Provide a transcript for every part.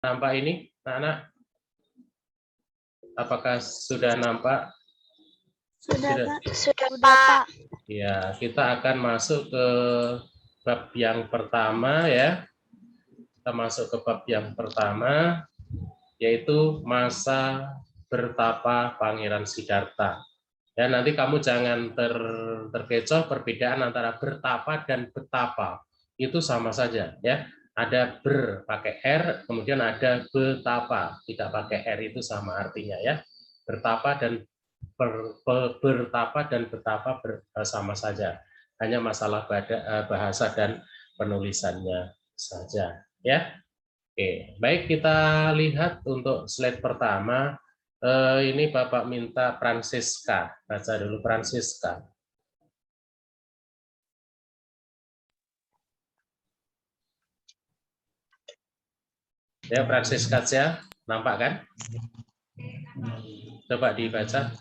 nampak ini, anak-anak? Apakah sudah nampak? Sudah, Pak. Ya, kita akan masuk ke bab yang pertama ya. Kita masuk ke bab yang pertama, yaitu masa bertapa Pangeran Siddhartha. Ya, nanti kamu jangan terkecoh perbedaan antara bertapa dan betapa. Itu sama saja ya. Ada ber pakai R, kemudian ada betapa tidak pakai R, itu sama artinya ya. Bertapa dan bertapa dan betapa sama saja. Hanya masalah bahasa dan penulisannya saja ya. Oke, baik, kita lihat untuk slide pertama. Ini Bapak minta Francisca. Baca dulu Francisca. Ya, Francisca ya, nampak kan? Coba dibaca.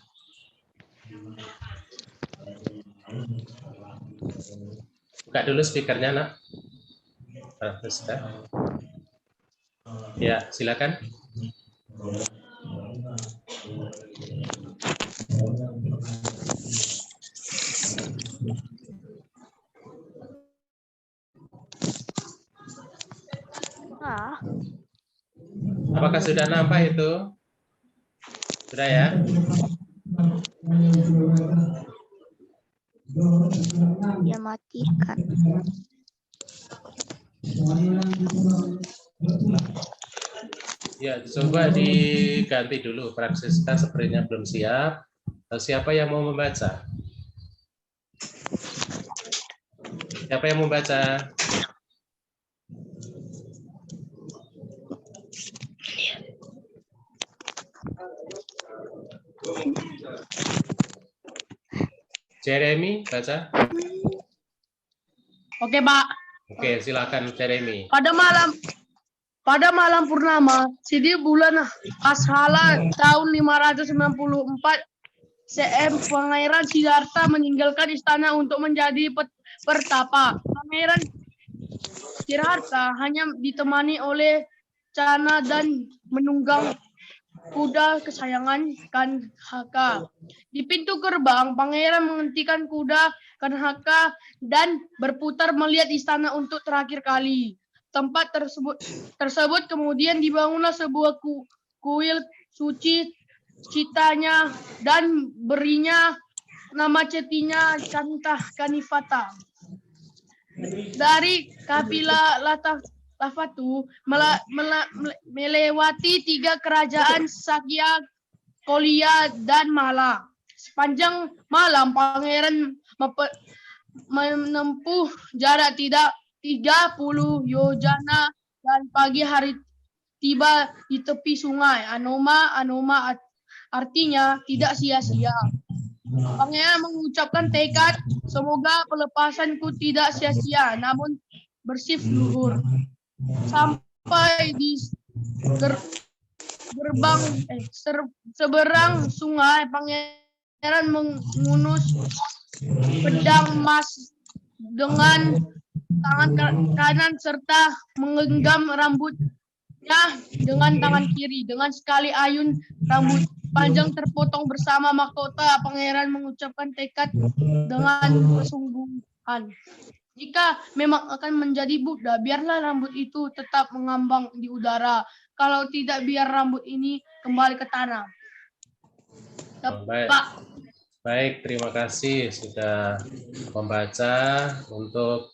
Buka dulu speakernya, Nak. Francisca. Ya, silakan. Apakah sudah nampak itu? Sudah ya? Ya, matikan. Ya, coba diganti dulu. Francisca sepertinya belum siap. Siapa yang mau membaca? Siapa yang mau membaca? Jeremy, baca. Oke, Pak. Oke, silakan Jeremy. Pada malam purnama, di bulan Ashala tahun 594 CM, Pangeran Siddhartha meninggalkan istana untuk menjadi pertapa. Pangeran Siddhartha hanya ditemani oleh Cana dan menunggang kuda kesayangan Kanhaka. Di pintu gerbang, Pangeran menghentikan kuda Kanhaka dan berputar melihat istana untuk terakhir kali. Tempat tersebut kemudian dibangunlah sebuah kuil suci citanya dan berinya nama cetinya Cantah Kanifata. Dari Kapila Lafatu melewati 3 kerajaan Sakya, Kolia, dan Mala. Sepanjang malam, Pangeran menempuh jarak 30 yojana dan pagi hari tiba di tepi sungai. Anoma artinya tidak sia-sia. Pangeran mengucapkan tekad, semoga pelepasanku tidak sia-sia, namun bersif luhur. Sampai di seberang sungai, Pangeran mengunus pedang emas dengan tangan kanan serta menggenggam rambutnya dengan tangan kiri. Dengan sekali ayun rambut panjang terpotong bersama mahkota, Pangeran mengucapkan tekad dengan kesungguhan. Jika memang akan menjadi Buddha, biarlah rambut itu tetap mengambang di udara. Kalau tidak, biar rambut ini kembali ke tanah. Baik, terima kasih sudah membaca untuk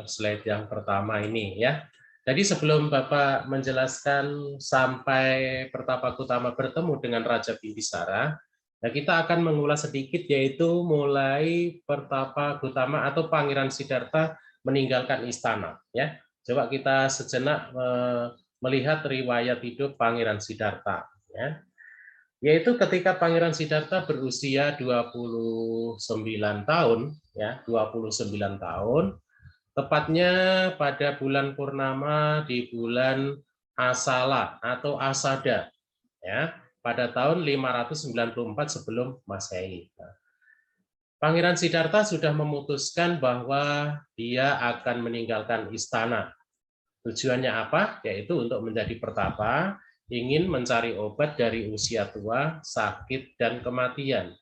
slide yang pertama ini ya. Jadi sebelum Bapak menjelaskan sampai Pertapa Gautama bertemu dengan Raja Bimbisara, nah kita akan mengulas sedikit, yaitu mulai Pertapa Gautama atau Pangeran Siddhartha meninggalkan istana ya. Coba kita sejenak melihat riwayat hidup Pangeran Siddhartha ya. Yaitu ketika Pangeran Siddhartha berusia 29 tahun ya, 29 tahun, tepatnya pada bulan purnama di bulan Asala atau Asada ya, pada tahun 594 sebelum Masehi. Pangeran Siddhartha sudah memutuskan bahwa dia akan meninggalkan istana Tujuannya apa? Yaitu untuk menjadi pertapa, ingin mencari obat dari usia tua, sakit, dan kematian,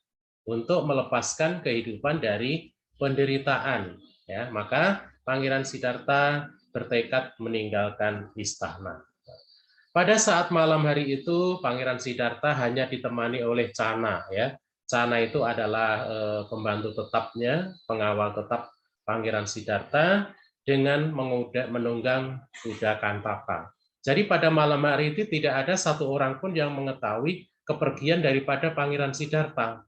untuk melepaskan kehidupan dari penderitaan. Ya, maka Pangeran Siddhartha bertekad meninggalkan istana. Pada saat malam hari itu, Pangeran Siddhartha hanya ditemani oleh Cana. Ya, Cana itu adalah pembantu tetapnya, pengawal tetap Pangeran Siddhartha dengan menunggang kuda Kantaka. Jadi pada malam hari itu tidak ada satu orang pun yang mengetahui kepergian daripada Pangeran Siddhartha.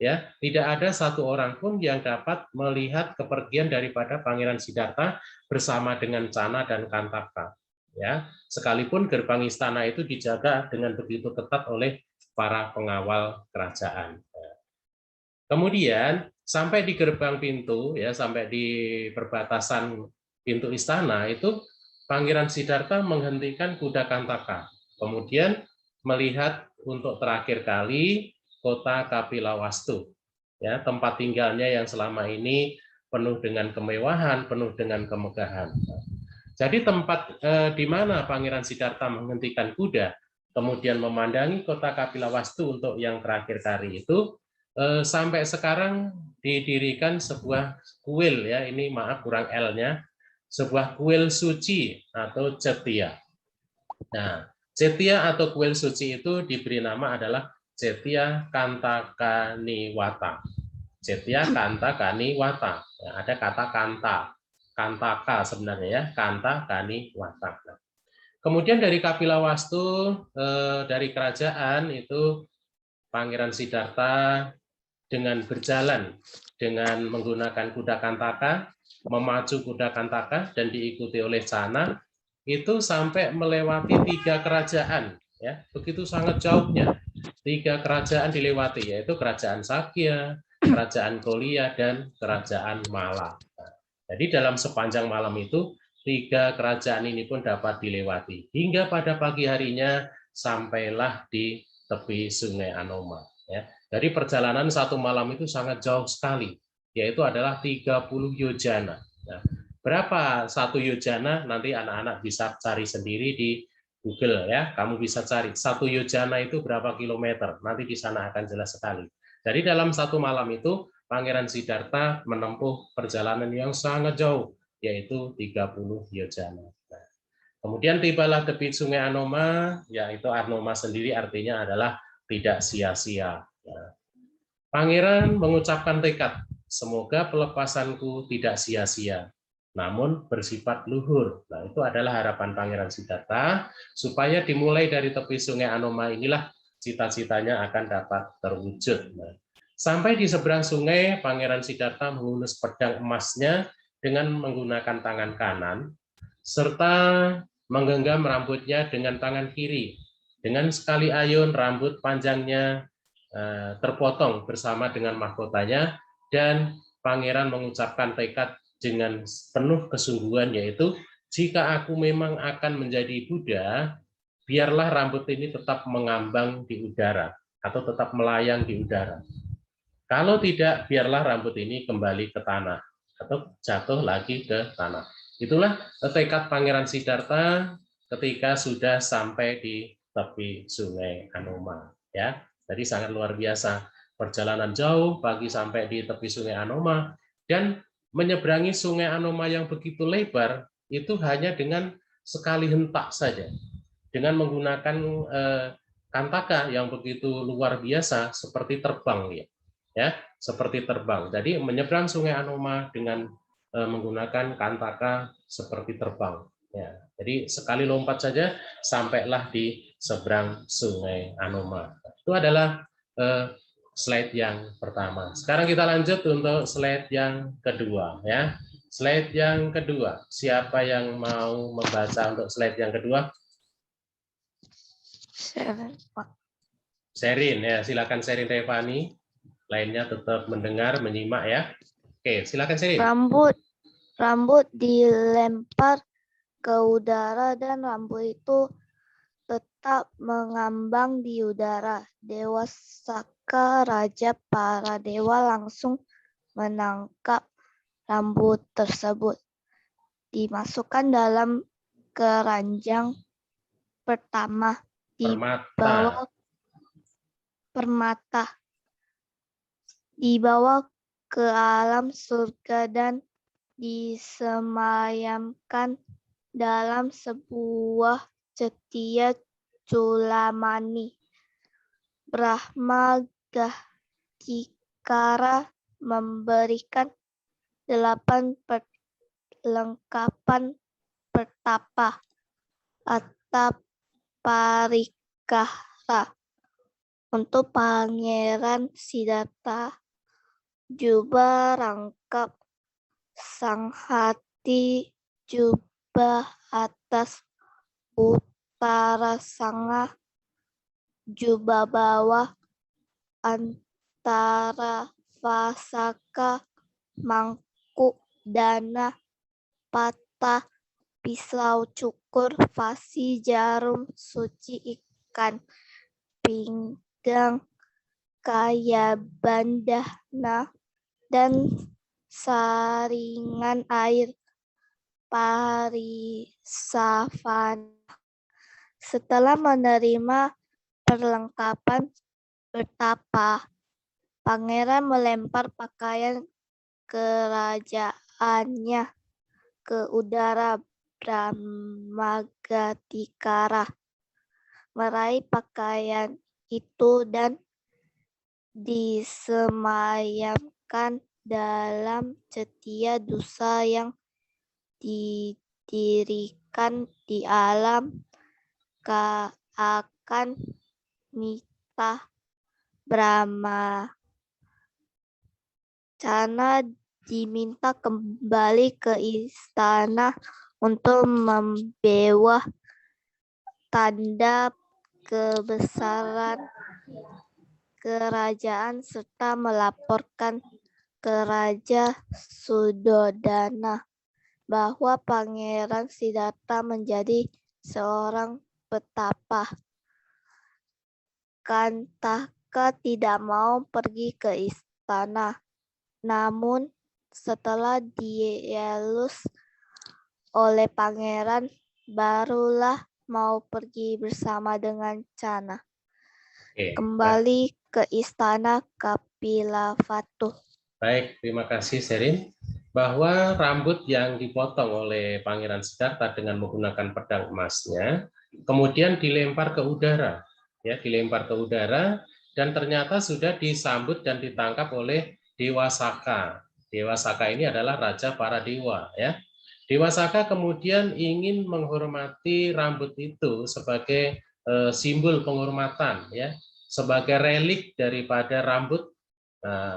Ya, tidak ada satu orang pun yang dapat melihat kepergian daripada Pangeran Siddhartha bersama dengan Cana dan Kantaka. Ya, sekalipun gerbang istana itu dijaga dengan begitu ketat oleh para pengawal kerajaan. Kemudian sampai di gerbang pintu, ya, sampai di perbatasan pintu istana itu Pangeran Siddhartha menghentikan kuda Kantaka. Kemudian melihat untuk terakhir kali kota Kapilawastu, ya, tempat tinggalnya yang selama ini penuh dengan kemewahan, penuh dengan kemegahan. Jadi tempat di mana Pangeran Siddhartha menghentikan kuda, kemudian memandangi kota Kapilawastu untuk yang terakhir kali itu, sampai sekarang didirikan sebuah kuil, ya, ini maaf kurang L-nya, sebuah kuil suci atau Cetia. Nah, Cetia atau kuil suci itu diberi nama adalah Cetia Kantakaniwata. Cetia Kantakaniwata. Ya, ada kata kanta, kantaka sebenarnya, ya, Kantakaniwata. Nah, kemudian dari Kapilawastu, dari kerajaan itu Pangeran Siddhartha dengan berjalan dengan menggunakan kuda Kantaka, memacu kuda Kantaka dan diikuti oleh Cana, itu sampai melewati 3 kerajaan, ya, begitu sangat jauhnya. 3 kerajaan dilewati, yaitu kerajaan Sakya, kerajaan Kolia, dan kerajaan Mala. Nah, jadi dalam sepanjang malam itu 3 kerajaan ini pun dapat dilewati hingga pada pagi harinya sampailah di tepi Sungai Anoma. Ya. Dari perjalanan satu malam itu sangat jauh sekali, yaitu adalah 30 yojana. Nah, berapa satu yojana? Nanti anak-anak bisa cari sendiri di Google, ya. Kamu bisa cari satu yojana itu berapa kilometer. Nanti di sana akan jelas sekali. Jadi dalam satu malam itu Pangeran Siddhartha menempuh perjalanan yang sangat jauh, yaitu 30 yojana. Nah, kemudian tibalah tepi Sungai Anoma, yaitu Anoma sendiri artinya adalah tidak sia-sia. Pangeran mengucapkan tekad, semoga pelepasanku tidak sia-sia, namun bersifat luhur. Nah, itu adalah harapan Pangeran Siddhartha, supaya dimulai dari tepi Sungai Anoma inilah cita-citanya akan dapat terwujud. Nah, sampai di seberang sungai, Pangeran Siddhartha menghunus pedang emasnya dengan menggunakan tangan kanan, serta menggenggam rambutnya dengan tangan kiri. Dengan sekali ayun, rambut panjangnya terpotong bersama dengan mahkotanya, dan Pangeran mengucapkan tekad dengan penuh kesungguhan, yaitu jika aku memang akan menjadi Buddha, biarlah rambut ini tetap mengambang di udara atau tetap melayang di udara. Kalau tidak, biarlah rambut ini kembali ke tanah atau jatuh lagi ke tanah. Itulah tekad Pangeran Siddhartha ketika sudah sampai di tepi Sungai Anoma. Ya, jadi sangat luar biasa. Perjalanan jauh pagi sampai di tepi Sungai Anoma, dan menyeberangi Sungai Anoma yang begitu lebar itu hanya dengan sekali hentak saja, dengan menggunakan kantaka yang begitu luar biasa, seperti terbang, ya, seperti terbang. Jadi menyeberang Sungai Anoma dengan menggunakan kantaka seperti terbang. Ya, jadi sekali lompat saja sampailah di seberang Sungai Anoma. Itu adalah slide yang pertama. Sekarang kita lanjut untuk slide yang kedua, ya. Slide yang kedua. Siapa yang mau membaca untuk slide yang kedua? Sherin, ya, silakan Sherin Revani. Lainnya tetap mendengar, menyimak, ya. Oke, silakan Sherin. Rambut dilempar ke udara dan rambut itu tetap mengambang di udara. Dewa Saka, raja para dewa, langsung menangkap rambut tersebut. Dimasukkan dalam keranjang pertama, Permata. dibawa ke alam surga dan disemayamkan dalam sebuah cetia culamani. Brahma Gatikara memberikan 8 perlengkapan pertapa Attaparikara untuk Pangeran Siddhartha, jubah rangkap sang hati, jubah atas utara sanga, jubah bawah antara fasaka, mangkuk dana, patah, pisau cukur, fasi, jarum, suci, ikan, pinggang, kaya bandana, dan saringan air parisavana. Setelah menerima perlengkapan pertapa, pangeran melempar pakaian kerajaannya ke udara. Brahmagatikara meraih pakaian itu dan disemayamkan dalam cetia dusa yang didirikan di alam akan Mita Brahma. Cana diminta kembali ke istana untuk membawa tanda kebesaran kerajaan serta melaporkan ke Raja Suddhodana bahwa Pangeran Siddhartha menjadi seorang petapa. Kantaka tidak mau pergi ke istana, namun setelah dielus oleh pangeran, barulah mau pergi bersama dengan Cana. Oke, Kembali ke istana Kapilavatthu. baik, terima kasih Sherin. Bahwa rambut yang dipotong oleh Pangeran Siddhartha dengan menggunakan pedang emasnya, kemudian dilempar ke udara, ya, dilempar ke udara, dan ternyata sudah disambut dan ditangkap oleh Dewa Saka. Dewa Saka ini adalah raja para dewa, ya. Dewa Saka kemudian ingin menghormati rambut itu sebagai simbol penghormatan, ya, sebagai relik daripada rambut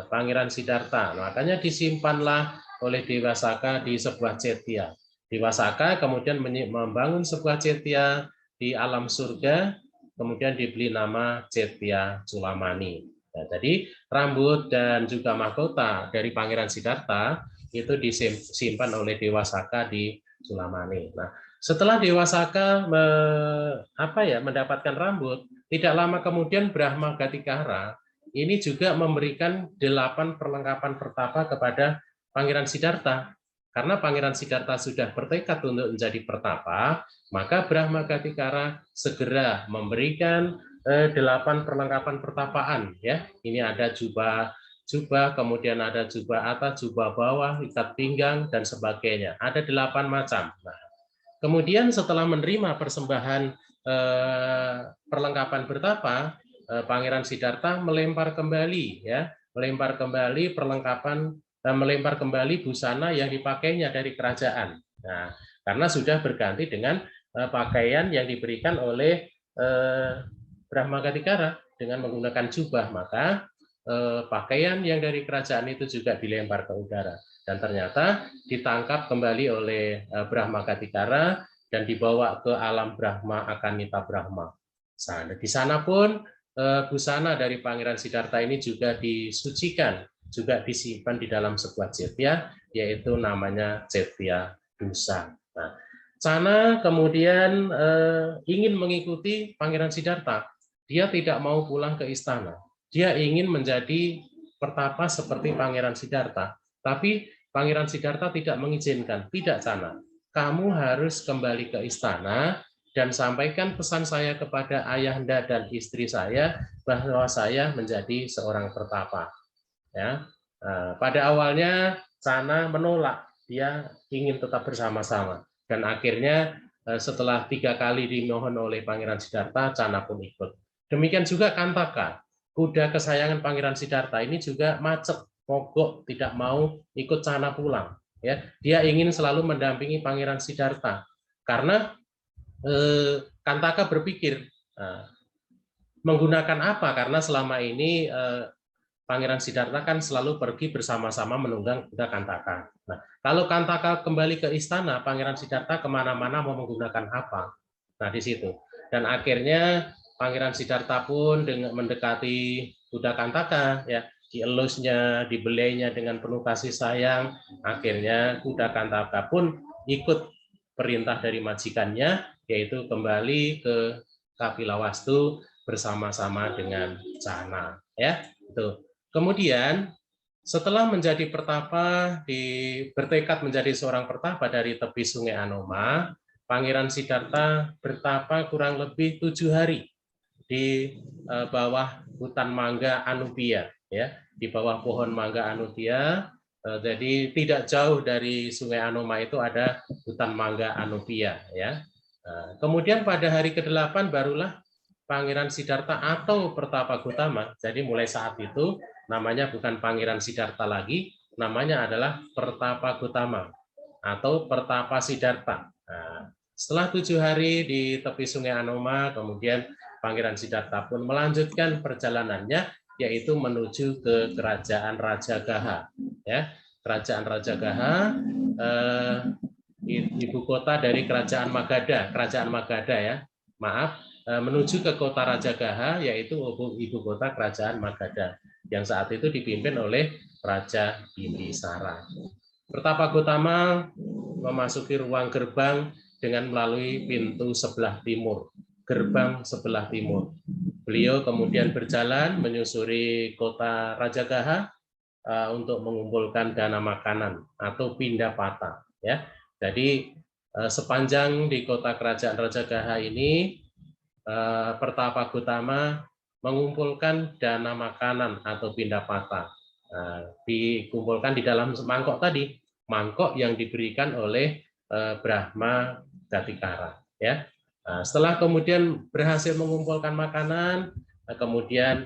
Pangeran Siddhartha. Makanya disimpanlah oleh Dewa Saka di sebuah cetia. Dewa Saka kemudian membangun sebuah cetia di alam surga, kemudian diberi nama Cetia Culamani. Nah, jadi rambut dan juga mahkota dari Pangeran Siddhartha itu disimpan oleh Dewa Saka di Culamani. Nah, setelah Dewa Saka mendapatkan rambut, tidak lama kemudian Brahma Gatikara ini juga memberikan 8 perlengkapan pertapa kepada Pangeran Siddhartha. Karena Pangeran Siddhartha sudah bertekad untuk menjadi pertapa, maka Brahma Gatikara segera memberikan 8 perlengkapan pertapaan, ya. Ini ada jubah, kemudian ada jubah atas, jubah bawah, ikat pinggang, dan sebagainya. Ada 8 macam. Nah, kemudian setelah menerima persembahan perlengkapan bertapa, Pangeran Siddhartha melempar kembali, ya, melempar kembali perlengkapan dan melempar kembali busana yang dipakainya dari kerajaan. Nah, karena sudah berganti dengan pakaian yang diberikan oleh Brahma Gatikara dengan menggunakan jubah, maka pakaian yang dari kerajaan itu juga dilempar ke udara, dan ternyata ditangkap kembali oleh Brahma Gatikara dan dibawa ke alam Brahma Akanita Brahma. Di sana pun busana dari Pangeran Siddhartha ini juga disucikan, juga disimpan di dalam sebuah cetia, yaitu namanya cetia dusa. Nah, Cana kemudian ingin mengikuti Pangeran Siddhartha. Dia tidak mau pulang ke istana. Dia ingin menjadi pertapa seperti Pangeran Siddhartha. Tapi Pangeran Siddhartha tidak mengizinkan. Tidak, Cana. kamu harus kembali ke istana dan sampaikan pesan saya kepada ayahanda dan istri saya bahwa saya menjadi seorang pertapa. Ya, pada awalnya Cana menolak, dia ingin tetap bersama-sama, dan akhirnya setelah 3 kali dimohon oleh Pangeran Siddhartha, Cana pun ikut. Demikian juga Kantaka, kuda kesayangan Pangeran Siddhartha ini juga macet, mogok, tidak mau ikut Cana pulang. Ya, dia ingin selalu mendampingi Pangeran Siddhartha karena Kantaka berpikir menggunakan apa, karena selama ini Pangeran Siddhartha kan selalu pergi bersama-sama menunggang kuda Kantaka. Nah, kalau Kantaka kembali ke istana, Pangeran Siddhartha kemana-mana mau menggunakan apa? Nah, di situ. Dan akhirnya Pangeran Siddhartha pun dengan mendekati kuda Kantaka, ya, dielusnya, dibelainya dengan penuh kasih sayang. Akhirnya kuda Kantaka pun ikut perintah dari majikannya, yaitu kembali ke Kapilawastu bersama-sama dengan Cana. Ya, itu. Kemudian setelah menjadi pertapa, bertekad menjadi seorang pertapa dari tepi Sungai Anoma, Pangeran Siddhartha bertapa kurang lebih 7 hari di bawah hutan mangga Anupia, ya, di bawah pohon mangga Anupia. Jadi tidak jauh dari Sungai Anoma itu ada hutan mangga Anupia, ya. Kemudian pada hari ke-8 barulah Pangeran Siddhartha atau Pertapa Gautama. Jadi mulai saat itu namanya bukan Pangeran Siddhartha lagi, namanya adalah Pertapa Gautama atau Pertapa Siddhartha. Nah, setelah 7 hari di tepi Sungai Anoma, kemudian Pangeran Siddhartha pun melanjutkan perjalanannya, yaitu menuju ke Kerajaan Rajagaha. Ya, Kerajaan Rajagaha, ibu kota dari Kerajaan Magadha ya. Maaf, menuju ke kota Rajagaha, yaitu ibu kota Kerajaan Magadha, yang saat itu dipimpin oleh Raja Bimbisara. Pertapa Gautama memasuki ruang gerbang dengan melalui pintu sebelah timur, gerbang sebelah timur. Beliau kemudian berjalan menyusuri kota Rajagaha untuk mengumpulkan dana makanan atau pindapata. Ya, jadi sepanjang di kota kerajaan Rajagaha ini, Pertapa Gautama mengumpulkan dana makanan atau pindapata. Dikumpulkan di dalam mangkok tadi, mangkok yang diberikan oleh Brahma Gatikara. Ya, setelah kemudian berhasil mengumpulkan makanan, kemudian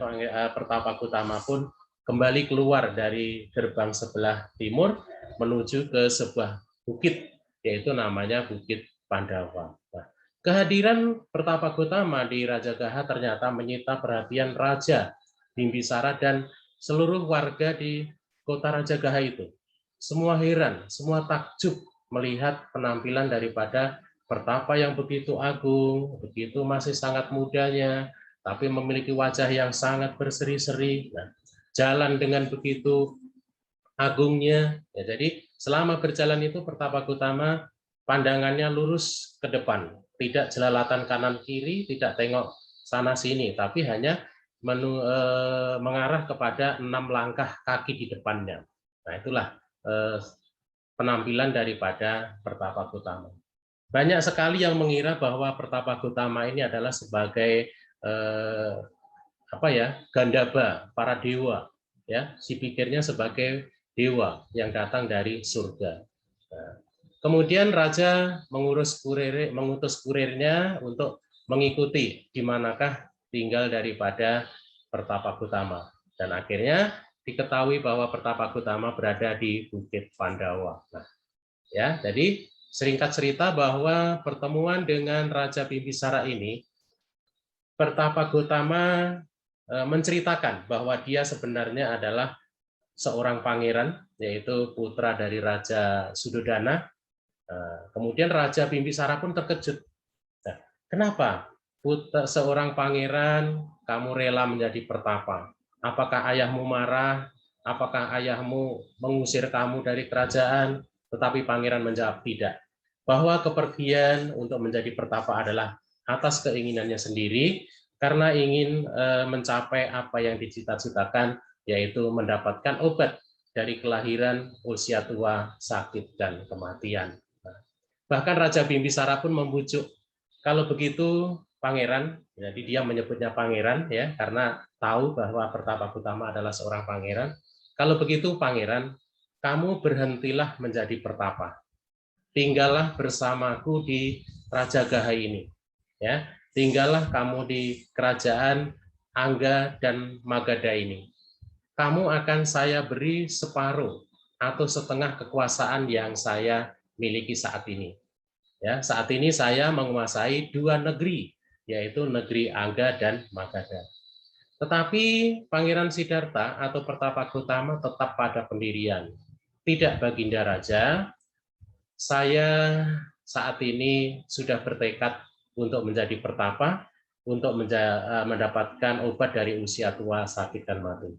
Pertapa Gautama pun kembali keluar dari gerbang sebelah timur menuju ke sebuah bukit, yaitu namanya Bukit Pandawa. Nah, kehadiran Pertapa Gautama di Rajagaha ternyata menyita perhatian Raja Bimbisara dan seluruh warga di kota Rajagaha itu. Semua heran, semua takjub melihat penampilan daripada Pertapa yang begitu agung, begitu masih sangat mudanya, tapi memiliki wajah yang sangat berseri-seri. Nah, jalan dengan begitu agungnya. Ya, jadi selama berjalan itu Pertapa Gautama pandangannya lurus ke depan, tidak jelalatan kanan kiri, tidak tengok sana sini, tapi hanya mengarah kepada 6 langkah kaki di depannya. Nah, itulah penampilan daripada Pertapa Gautama. Banyak sekali yang mengira bahwa Pertapa Gautama ini adalah sebagai Gandhaba, para dewa, ya, si pikirnya sebagai dewa yang datang dari surga. Nah, kemudian raja mengutus kurirnya untuk mengikuti di manakah tinggal daripada Pertapa Gautama, dan akhirnya diketahui bahwa Pertapa Gautama berada di Bukit Pandawa. Nah, ya, jadi singkat cerita bahwa pertemuan dengan Raja Bimbisara ini, Pertapa Gautama menceritakan bahwa dia sebenarnya adalah seorang pangeran, yaitu putra dari Raja Sudodana. Kemudian Raja Bimbisara pun terkejut. Nah, kenapa seorang pangeran kamu rela menjadi pertapa? Apakah ayahmu marah? Apakah ayahmu mengusir kamu dari kerajaan? Tetapi pangeran menjawab tidak. Bahwa kepergian untuk menjadi pertapa adalah atas keinginannya sendiri, karena ingin mencapai apa yang dicita-citakan, yaitu mendapatkan obat dari kelahiran, usia tua, sakit, dan kematian. Bahkan Raja Bimbisara pun membujuk, kalau begitu pangeran, jadi dia menyebutnya pangeran ya, karena tahu bahwa Pertapa Gautama adalah seorang pangeran. Kalau begitu pangeran, kamu berhentilah menjadi pertapa. Tinggallah bersamaku di Rajagaha ini. Ya, tinggallah kamu di kerajaan Angga dan Magadha ini. Kamu akan saya beri separuh atau setengah kekuasaan yang saya miliki saat ini. Ya, saat ini saya menguasai 2 negeri, yaitu negeri Angga dan Magadha. Tetapi Pangeran Siddhartha atau Pertapa Gautama tetap pada pendirian. Tidak, Baginda Raja, saya saat ini sudah bertekad untuk menjadi pertapa, untuk mendapatkan obat dari usia tua, sakit, dan mati.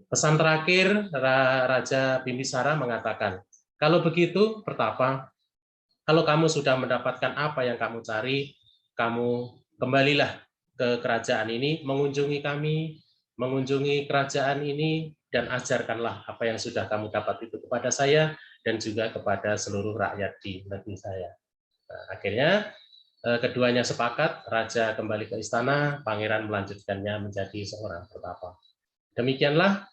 Pesan terakhir, Raja Bimbisara mengatakan, kalau begitu, pertapa, kalau kamu sudah mendapatkan apa yang kamu cari, kamu kembalilah ke kerajaan ini, mengunjungi kami, mengunjungi kerajaan ini, dan ajarkanlah apa yang sudah kamu dapat itu kepada saya, dan juga kepada seluruh rakyat di negeri saya. Nah, akhirnya keduanya sepakat, Raja kembali ke istana, Pangeran melanjutkannya menjadi seorang pertapa. Demikianlah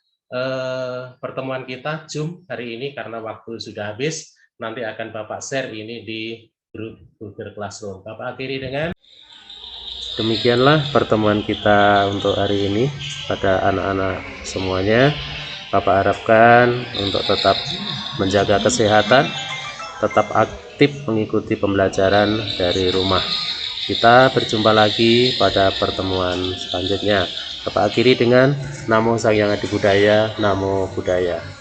pertemuan kita Zoom hari ini, karena waktu sudah habis. Nanti akan Bapak share ini di grup Google Classroom. Bapak akhiri dengan demikianlah pertemuan kita untuk hari ini pada anak-anak semuanya. Bapak harapkan untuk tetap menjaga kesehatan, tetap aktif mengikuti pembelajaran dari rumah. Kita berjumpa lagi pada pertemuan selanjutnya. Bapak akhiri dengan Namo Sang Hyang Adi Budaya, Namo Buddhaya.